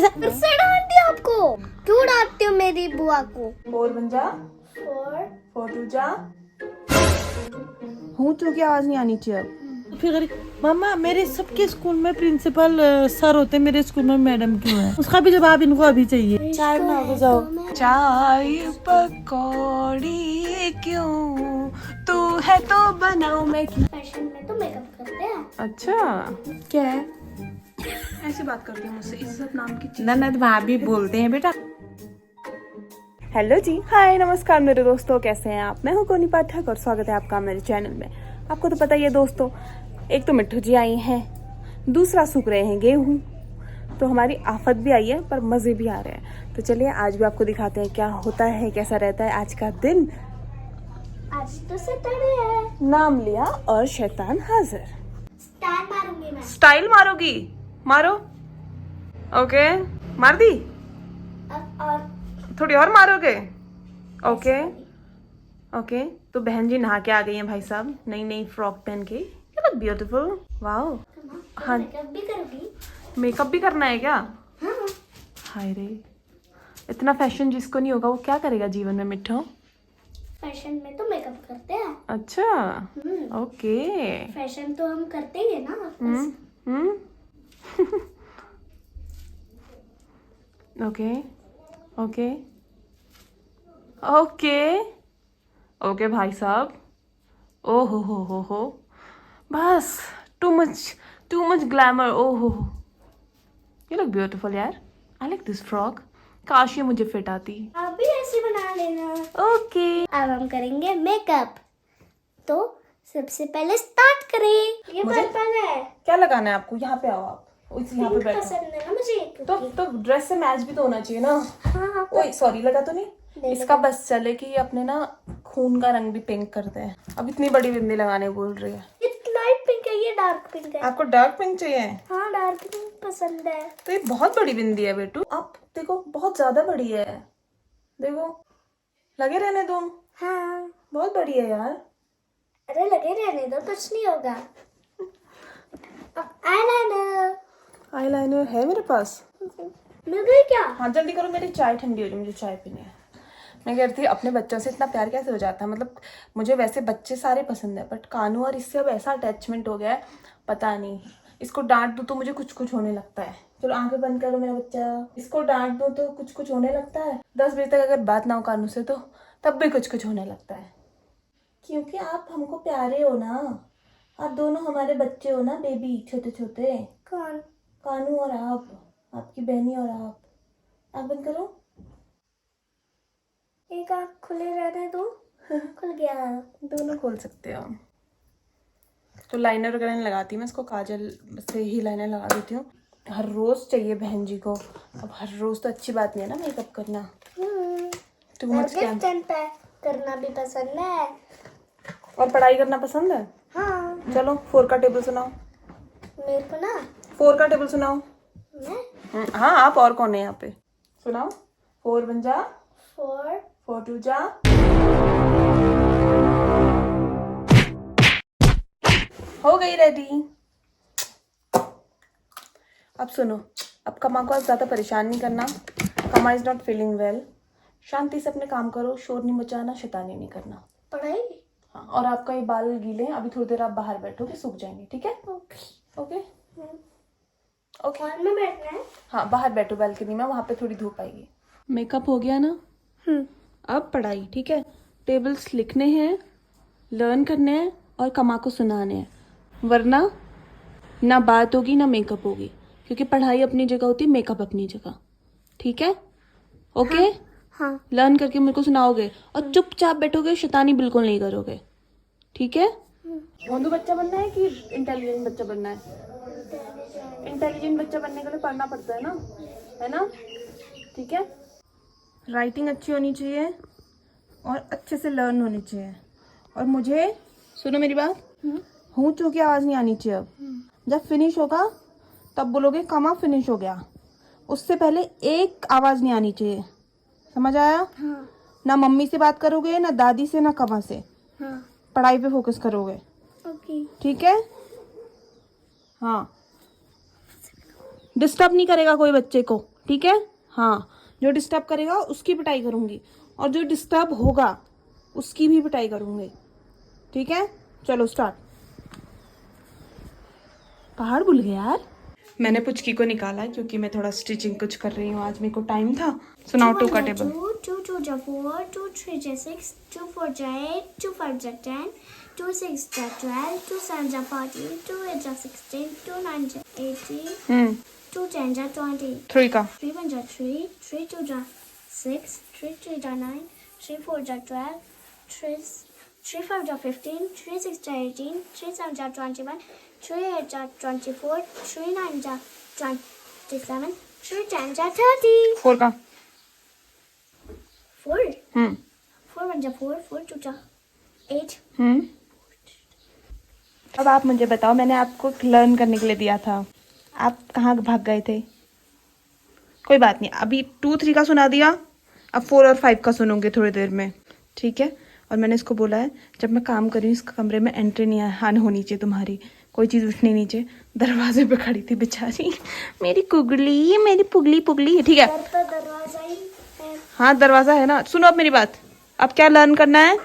से फिर से डांटती आपको। क्यों डांटती हो मेरी बुआ को? 4 बन जा, 4 2 जा। हूँ चू की आवाज नहीं आनी चाहिए अब। फिर मामा मेरे सबके स्कूल में प्रिंसिपल सर होते, मेरे स्कूल में मैडम क्यों है? उसका भी जवाब इनको अभी चाहिए। चाय बना के जाओ। चाय पकौड़ी क्यों, तू है तो बनाओ मैं क्यों। फैशन में तो मेकअप करते हैं। अच्छा क्या है, ऐसी बात करती है मुझसे, इज्जत नाम की चीज। ननद भाभी बोलते हैं बेटा। हेलो जी, हाय नमस्कार मेरे दोस्तों, कैसे हैं आप? मैं हूं कोनी पाठक और स्वागत है आपका मेरे चैनल में। आपको तो पता ही है दोस्तों, एक तो मिट्ठू जी आई हैं, दूसरा सूख रहे हैं गेहूं, तो हमारी आफत भी आई है पर मजे भी आ रहे हैं। तो चलिए आज भी आपको दिखाते हैं क्या होता है, कैसा रहता है आज का दिन। आज तो सैटरडे है। नाम लिया और शैतान हाजिर। स्टाइल मारूंगी मैं। स्टाइल मारोगी? मारो। ओके, मार दी। और थोड़ी और मारोगे? Okay okay. तो बहन जी नहा के आ गई हैं भाई साहब, नई नई फ्रॉक पहन के। You look beautiful. वाओ। हाँ, मेकअप भी करूंगी। मेकअप भी करना है क्या? हाँ। हाय रे, इतना फैशन जिसको नहीं होगा वो क्या करेगा जीवन में मिठो। फैशन में तो मेकअप करते हैं। अच्छा ओके। फैशन तो हम करते ही है ना। ओके ओके ओके ओके भाई साहब। ओ हो बस टू मच ग्लैमर। ओ हो, यू लुक ब्यूटीफुल यार। I like this frock. काश ये मुझे फिट आती। आप भी ऐसे बना लेना। ओके। अब हम करेंगे मेकअप। तो सबसे पहले स्टार्ट करें। ये मुझे पर्पल है। क्या लगाना है आपको? यहाँ पे आओ आप, इस यहाँ पे पिंक बैठो। पसंद है ना मुझे। तो ड्रेस से मैच भी तो होना चाहिए ना। हाँ ओए सॉरी, लगा तो नहीं? नहीं इसका बस चले कि अपने ना खून का रंग भी पिंक करते हैं। अब इतनी बड़ी बिंदी लगाने बोल रही है। ये लाइट पिंक है, ये डार्क पिंक है। आपको डार्क पिंक चाहिए? हाँ डार्क पिंक पसंद है। तो ये बहुत बड़ी बिंदी है बेटू। आप देखो बहुत ज्यादा बड़ी है, देखो। लगे रहने दो। हाँ। बहुत बड़ी है यार। अरे लगे रहने दो, कुछ नहीं होगा। आईलाइनर आईलाइनर है मेरे पास। मिल गई क्या? हाँ जल्दी करो, मेरी चाय ठंडी हो रही है, मुझे चाय पीनी है। मैं कह रही थी अपने बच्चों से इतना प्यार कैसे हो जाता है। मतलब मुझे वैसे बच्चे सारे पसंद है बट कानू और इससे अब ऐसा अटैचमेंट हो गया है, पता नहीं। इसको डांट दूं तो मुझे कुछ कुछ होने लगता है। चलो आंखें बंद करो मेरा बच्चा। इसको डांट दूं तो कुछ कुछ होने लगता है। 10 बजे तक अगर बात ना हो कानू से तो तब भी कुछ कुछ होने लगता है। क्योंकि आप हमको प्यारे हो ना, आप दोनों हमारे बच्चे हो ना बेबी, छोटे छोटे। कौन? कानू और आप, आपकी बहनी और आप। आँख बंद करो। एक आँख खुले रहने दो। खुल गया। दोनों खोल सकते हो। तो लाइनर वगैरह नहीं लगाती मैं इसको, काजल से ही लाइनर लगा देती हूँ। हर रोज चाहिए बहन जी को। अब हर रोज तो अच्छी बात नहीं है ना मेकअप करना। टू मच क्या। करना भी पसंद है। और पढ़ाई करना पसंद है? हाँ। चलो 4 का टेबल सुनाओ। मेरे को ना 4 का टेबल सुनाओ। मैं हाँ आप और कौन है यहाँ पे? सुनाओ। 4 बन जा, 4 2 जा। हो गई रेडी। अब सुनो, अब कमा को ज्यादा परेशान नहीं करना। कमा इज नॉट फीलिंग वेल। शांति से अपने काम करो, शोर नहीं मचाना, शैतानी नहीं करना। पढ़ाई। हाँ, और आपका ये बाल गीले हैं, अभी थोड़ी देर आप बाहर बैठोगे, सूख जाएंगे, ठीक है? Okay okay. हॉल में बैठना है। हाँ बाहर बैठो बालकनी में, वहाँ पे थोड़ी धूप आएगी। मेकअप हो गया ना? अब पढ़ाई, ठीक है? टेबल्स लिखने हैं, लर्न करने हैं और कमा को सुनाने हैं, वरना ना बात होगी ना मेकअप होगी। क्योंकि पढ़ाई अपनी जगह होती है, मेकअप अपनी जगह, ठीक है? ओके। हाँ। लर्न करके मेरे को सुनाओगे और चुपचाप बैठोगे, शैतानी बिल्कुल नहीं करोगे, ठीक है? भोंदू बच्चा बनना है कि इंटेलिजेंट बच्चा बनना है? इंटेलिजेंट बच्चा बनने के लिए पढ़ना पड़ता है ना? ठीक है। राइटिंग अच्छी होनी चाहिए और अच्छे से लर्न होनी चाहिए। और मुझे सुनो मेरी बात, हूँ चू की आवाज़ नहीं आनी चाहिए। अब जब फिनिश होगा तब बोलोगे कमा फिनिश हो गया। उससे पहले एक आवाज़ नहीं आनी चाहिए, समझ आया? हाँ। ना मम्मी से बात करोगे, ना दादी से, ना कमा से। हाँ। पढ़ाई पे फोकस करोगे, ओके। ठीक है? हाँ, डिस्टर्ब नहीं करेगा कोई बच्चे को, ठीक है? हाँ, जो डिस्टर्ब करेगा उसकी पिटाई करूंगी और जो डिस्टर्ब होगा उसकी भी पिटाई करूंगी, ठीक है? चलो स्टार्ट। पहाड़ भूल गया यार। मैंने पुचकी को निकाला क्योंकि मैं थोड़ा स्टिचिंग कुछ कर रही हूँ, आज मेरे को टाइम था। सुनाओ टू का टेबल। 2 2 4 2 3 6 2 4 8 2 5 10 2 6 12 2 7 14 2 8 16 2 9 18 2 10 20 3 का 3 1 3 3 2 6 3 3 9 3 4 12 3 5 15 3 6 18 3 7 21 3 8 24 3 9 27 3 10 30 4 का 4 4 1 4 4 2 8 अब आप मुझे बताओ, मैंने आपको लर्न करने के लिए दिया था, आप कहाँ भाग गए थे? कोई बात नहीं, अभी 2 3 का सुना दिया, अब 4 और 5 का सुनूंगे थोड़ी देर में, ठीक है? और मैंने इसको बोला है जब मैं काम कर रही हूँ इस कमरे में एंट्री नहीं आने होनी चाहिए तुम्हारी, कोई चीज़ उठनी नहीं चाहिए। दरवाजे पे खड़ी थी बेचारी, मेरी कुगली, मेरी पुगली पुगली, ठीक है? तो दरवाजा ही है। हाँ दरवाजा है ना। सुनो अब मेरी बात, अब क्या लर्न करना है?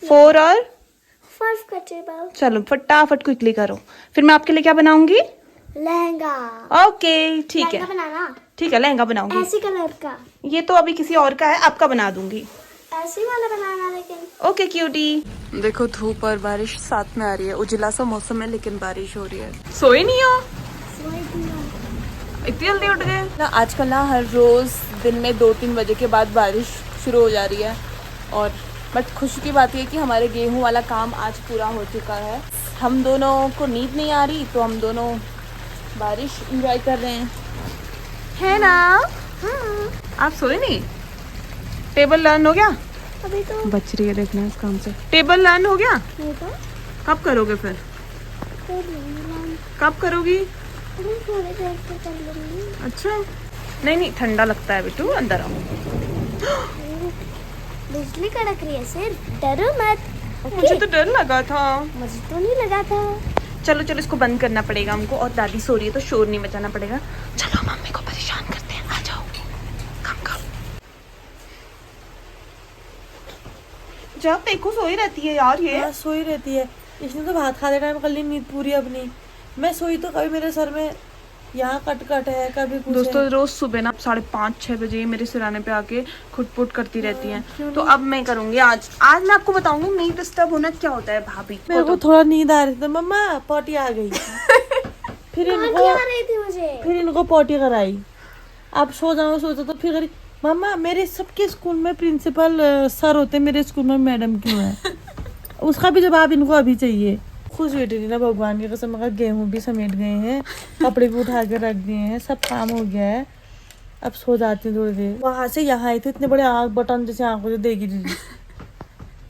4 और 5 का टेबल चलो फटाफट क्विकली करो, फिर मैं आपके लिए क्या बनाऊंगी? लहंगा ओके ठीक है, लहंगा बनाना ठीक है लहंगा बनाऊंगी। ऐसी कलर का, ये तो अभी किसी और का है, आपका बना दूंगी। ऐसी वाला बनाना लेकिन। Okay cutie. देखो धूप और बारिश साथ में आ रही है, उजला सा मौसम है लेकिन बारिश हो रही है। सोए नहीं हो? इतनी जल्दी उठ गए ना? आजकल ना हर रोज दिन में 2-3 बजे के बाद बारिश शुरू हो जा रही है, और बट खुशी की बात ये है कि हमारे गेहूं वाला काम आज पूरा हो चुका है। हम दोनों को नींद नहीं आ रही तो हम दोनों बारिश एंजॉय कर रहे हैं, है ना? हाँ आप सोए नहीं? टेबल लर्न हो गया? अभी तो बच रही है देखना इस काम से। टेबल लर्न हो गया? नहीं तो कब करोगे फिर? कर लूंगी, कब करोगी? अभी थोड़ी देर से कर लूंगी। अच्छा नहीं नहीं, ठंडा लगता है बेटू, अंदर आओ। बिजली कड़क रही है सिर, डरो मत। मुझे तो डर लगा था। मुझे तो नहीं लगा था। चलो चलो इसको बंद करना पड़ेगा हमको, और दादी सो रही है तो शोर नहीं मचाना पड़ेगा। चलो मम्मी को परेशान करते हैं, आ जाओ। कम कम जब देखो सोई रहती है यार ये। हाँ, सोई रहती है। इसने तो भात खाते टाइम कर ली नींद पूरी अपनी। मैं सोई तो कभी मेरे सर में यहाँ कट है, कभी कुछ दोस्तों है। रोज सुबह ना 5:30-6 बजे मेरे सिराने पे आके खुटपुट करती रहती हैं, तो अब मैं करूंगी। आज मैं आपको बताऊंगी नहीं डिस्टर्ब होना क्या होता है भाभी। मेरे को थोड़ा नींद आ रही थी, मम्मा पॉटी आ गई। फिर आ रही थी मुझे। इनको पॉटी कराई। अब सो जाओ सोचा तो फिर करी मम्मा मेरे सबके स्कूल में प्रिंसिपल सर होते, मेरे स्कूल में मैडम क्यों है? उसका भी जवाब इनको अभी चाहिए। खुश बैठी थी ना भगवान की कसम, मगर गेहूं भी समेट गए हैं, कपड़े भी उठा के रख दिए हैं, सब काम हो गया है। अब सो जाती हूँ थोड़ी देर। वहां से यहाँ आई थी, इतने बड़े आँख बटन जैसे आंखों से देगी दीदी।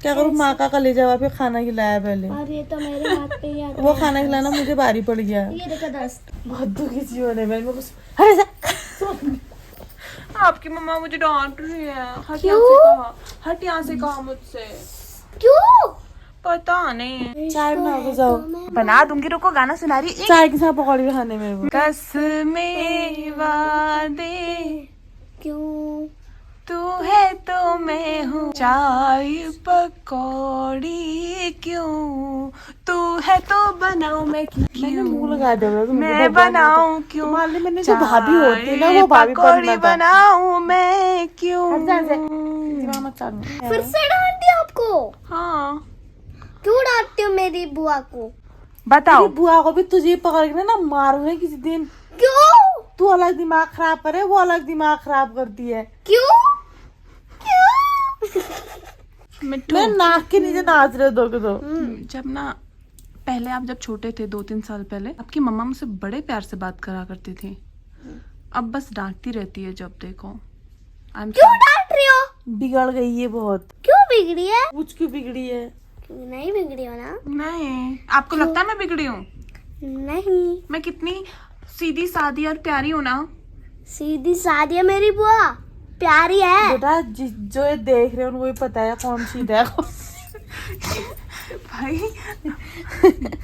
क्या करूँ, माँ का कलेजा वहाँ पे खाना खिलाया पहले, और ये तो मेरे हाथ पे ही आता वो खाना खिलाना मुझे भारी पड़ गया। है। ये देखो दस्त। बहुत दुखी जीवन है मेरे को। आपकी मम्मा मुझे डांट रही है। हट यहाँ से कहा मुझसे। क्यों? पता नहीं। चाय बना के जाओ। बना दूंगी, रुको गाना सुना रही है। चाय के साथ पकौड़ी खाने मेरे को। कसमें वादे क्यों? तू है तो मैं हूँ, चाय पकौड़ी क्यों, तू है तो बनाऊं मैं मैंने मुंह क्यों, लगा दिया मैं बनाऊं क्यों, तुम्हारे मैंने जो भाभी होती है ना वो भाभी पकौड़ी बनाऊं मैं क्यों। फिर से डांट दिया आपको? हाँ क्यों डांटती हो मेरी बुआ को? बताओ। बुआ को भी तुझे पकड़ के ना मारूंगा किसी दिन। क्यों? तू अलग दिमाग खराब करे, वो अलग दिमाग खराब करती है। क्यों? क्यों? मैं नाक के नीचे नाच रहे दो के दो। जब ना पहले आप जब छोटे थे 2-3 साल पहले, आपकी मम्मा मुझसे बड़े प्यार से बात करा करती थी, अब बस डांटती रहती है जब देखो। क्यों डांट रही हो? बिगड़ गई है बहुत। क्यों बिगड़ी है? कुछ क्यों बिगड़ी है? नहीं बिगड़ी हो ना। नहीं, आपको लगता है मैं बिगड़ी हूँ? नहीं, मैं कितनी सीधी सादी और प्यारी हूँ ना। सीधी सादी है मेरी बुआ, प्यारी है। बेटा जो ये देख रहे हैं उनको भी पता है कौन सीधा है कौन। भाई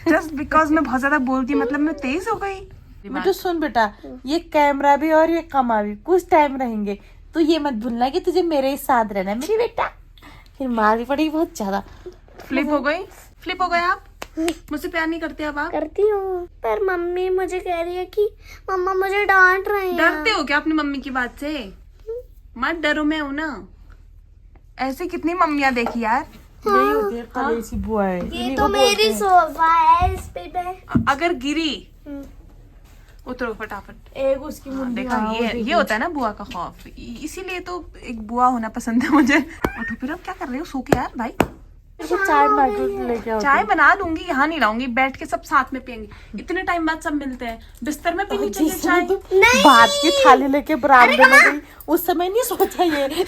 जस्ट बिकॉज मैं बहुत ज्यादा बोलती मतलब मैं तेज हो गई? मिठू सुन बेटा, ये कैमरा भी और ये कमा भी कुछ टाइम रहेंगे, तो ये मत भूलना कि तुझे मेरे साथ रहना है मेरी बेटा। फिर मार भी पड़ेगी बहुत ज्यादा। फ्लिप हो गए आप? मुझसे प्यार नहीं करते अब आप? करती हूँ, पर मम्मी मुझे कह रही है कि मम्मा मुझे डांट रही है। डरते हो क्या अपनी मम्मी की बात से? मत डरो, मैं हूं ना। ऐसे कितनी मम्मियां देखी यार। यही होती है काली सी बुआ है। ये तो मेरी सोफा है, इस पे अगर गिरी उतरो फटाफट। एक उसकी देखा, ये होता है ना बुआ का खौफ। इसीलिए तो एक बुआ होना पसंद है मुझे। उठो फिर, अब क्या कर रहे हो? सो के यार भाई। चाय मार्केट लेके आओ। चाय बना दूंगी, यहाँ नहीं लाऊंगी, बैठ के सब साथ में पियेंगे। इतने टाइम बाद सब मिलते हैं, बिस्तर में पीनी चाहिए चाय। बात की थाली लेके बरामदे में गई, उस समय नहीं सोचा ये।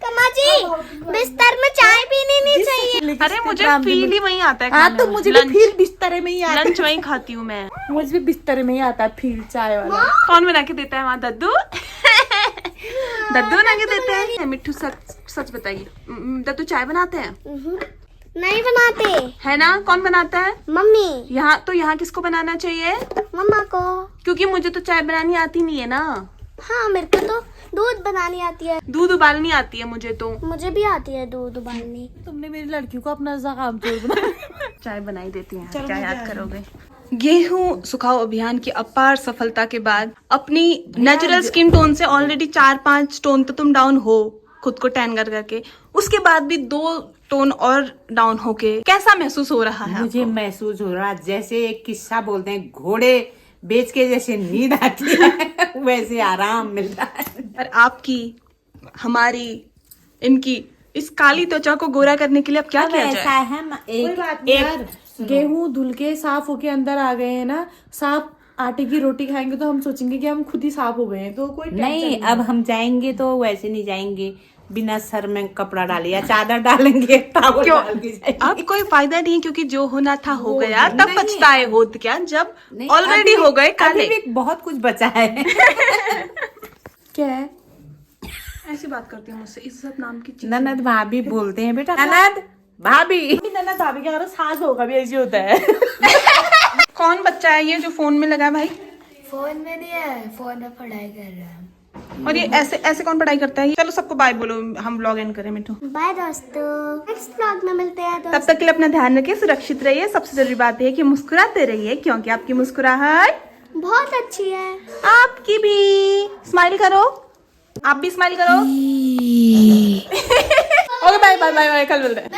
कमा जी, बिस्तर में चाय पीनी नहीं चाहिए। अरे मुझे फील ही वही आता है। हाँ तो मुझे भी फील बिस्तर में ही आता है। लंच वही खाती हूँ मैं। मुझे भी बिस्तर में ही आता है फील चाय वाला। कौन बना के देता है वहाँ? दद्दू। दद्दू बना के देते हैं। मिट्टू सच बताइए, दद्दू चाय बनाते हैं? नहीं बनाते है ना? कौन बनाता है? मम्मी। यहाँ किसको बनाना चाहिए? मम्मा को। क्योंकि मुझे तो चाय बनानी आती नहीं है ना। हाँ, मेरे को तो दूध बनानी आती है। दूध उबालनी आती है मुझे तो। मुझे भी आती है दूध उबालनी। तुमने मेरी लड़की को अपना काम चोर बना। चाय बनाई देती हैं, क्या याद करोगे? गेहूं सुखाओ अभियान की अपार सफलता के बाद अपनी नेचुरल स्किन टोन से ऑलरेडी 4-5 टोन तो तुम डाउन हो खुद को टैन कर करके, उसके बाद भी 2 टोन और डाउन होके कैसा महसूस हो रहा है? मुझे महसूस हो रहा जैसे एक किस्सा बोलते हैं, घोड़े बेच के जैसे नींद आती है वैसे आराम मिल रहा है। और आपकी, हमारी, इनकी इस काली त्वचा को गोरा करने के लिए अब क्या किया ऐसा जाए? है ना, कोई बात नहीं यार, गेहूं धुल के साफ होके अंदर आ गए हैं ना, साफ आटे की रोटी खाएंगे तो हम सोचेंगे कि हम खुद ही साफ हो गए हैं, तो कोई नहीं, अब हम जाएंगे तो वैसे नहीं जाएंगे बिना सर में कपड़ा डाले या चादर डालेंगे, टॉवल क्यों? डाल के जाएंगे। अब कोई फायदा नहीं, क्योंकि जो होना था हो गया। तब पछताए होत क्या जब नहीं, ऑलरेडी अभी- हो गए काले। अभी भी बहुत कुछ बचा है। क्या है? ऐसी बात करती हूँ मुझसे, इज्जत नाम की चीज। ननद भाभी बोलते हैं बेटा, ननद भाभी। नन्ना भाभी के अगर सास होगा भी ऐसे होता है। कौन बच्चा है ये जो फोन में लगा है भाई? फोन में नहीं है, फोन में पढ़ाई कर रहा है। और ये ऐसे कौन पढ़ाई करता है? चलो सबको बाय बोलो, हम व्लॉग एंड करें मिठू। बाय दोस्तों, नेक्स्ट व्लॉग में मिलते हैं तब तक के लिए अपना ध्यान रखिए, सुरक्षित रहिए। सबसे जरूरी बात है कि मुस्कुराते रहिए, क्योंकि आपकी मुस्कुराहट बहुत अच्छी है। आपकी भी। स्माइल करो, आप भी स्माइल करो। Okay, bye bye bye bye, कल मिलते हैं।